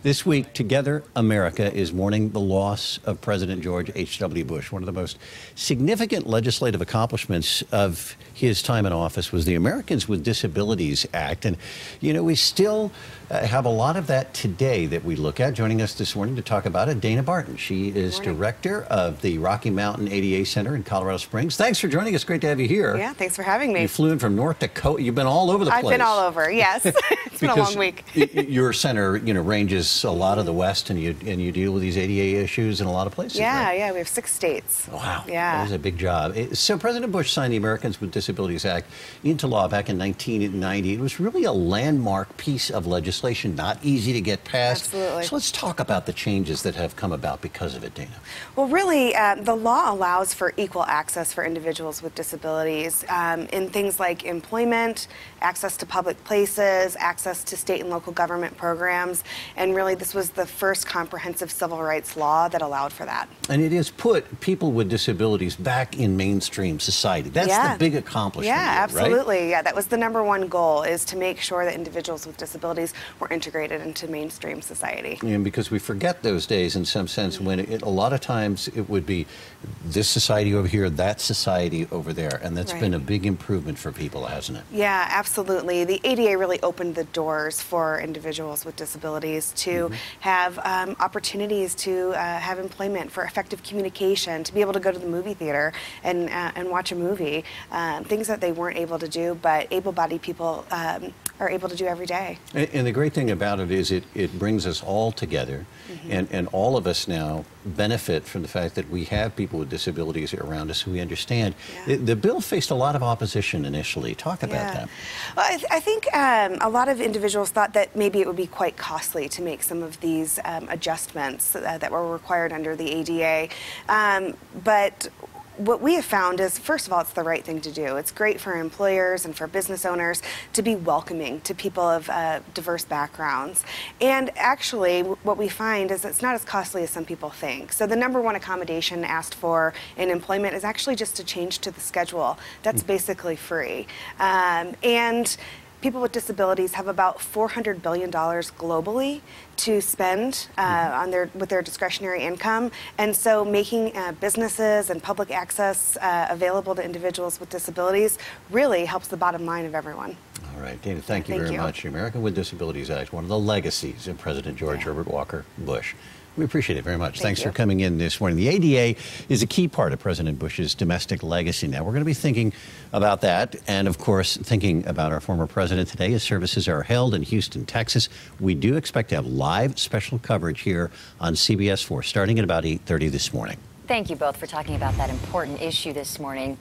This week, Together America is mourning the loss of President George H.W. Bush. One of the most significant legislative accomplishments of his time in office was the Americans with Disabilities Act. And, you know, we still have a lot of that today that we look at. Joining us this morning to talk about it, Dana Barton. She is director of the Rocky Mountain ADA Center in Colorado Springs. Thanks for joining us. Great to have you here. Yeah, thanks for having me. You flew in from North Dakota. You've been all over the place. I've been all over, yes. It's been a long week. Your center, you know, ranges a lot of the West, and you deal with these ADA issues in a lot of places. Yeah, right? yeah, we have 6 states. Wow, yeah, that was a big job. So President Bush signed the Americans with Disabilities Act into law back in 1990. It was really a landmark piece of legislation, not easy to get passed. Absolutely. So let's talk about the changes that have come about because of it, Dana. Well, really, the law allows for equal access for individuals with disabilities in things like employment, access to public places, access to state and local government programs, and really this was the first comprehensive civil rights law that allowed for that. And it has put people with disabilities back in mainstream society. That's the big accomplishment. Yeah, here, absolutely. Right? Yeah, that was the #1 goal, is to make sure that individuals with disabilities were integrated into mainstream society. And because we forget those days in some sense when a lot of times it would be this society over here, that society over there, and that's been a big improvement for people, hasn't it? Yeah, absolutely. The ADA really opened the doors for individuals with disabilities to have opportunities to have employment, for effective communication, to be able to go to the movie theater and watch a movie, things that they weren't able to do, but able-bodied people are able to do every day. And the great thing about it is it brings us all together, and all of us now benefit from the fact that we have people with disabilities around us who we understand. The bill faced a lot of opposition initially. Talk about that. Well, I think a lot of individuals thought that maybe it would be quite costly to make some of these adjustments that were required under the ADA. But what we have found is, first of all, it's the right thing to do. It's great for employers and for business owners to be welcoming to people of diverse backgrounds. And actually, what we find is it's not as costly as some people think. So the #1 accommodation asked for in employment is actually just a change to the schedule. That's basically free. And people with disabilities have about $400 billion globally to spend with their discretionary income, and so making businesses and public access available to individuals with disabilities really helps the bottom line of everyone. All right, Dana, thank you very much. The American with Disabilities Act, one of the legacies of President George Herbert Walker Bush. We appreciate it very much. Thanks for coming in this morning. The ADA is a key part of President Bush's domestic legacy. Now, we're going to be thinking about that and, of course, thinking about our former president today. His services are held in Houston, Texas. We do expect to have live special coverage here on CBS 4 starting at about 8:30 this morning. Thank you both for talking about that important issue this morning.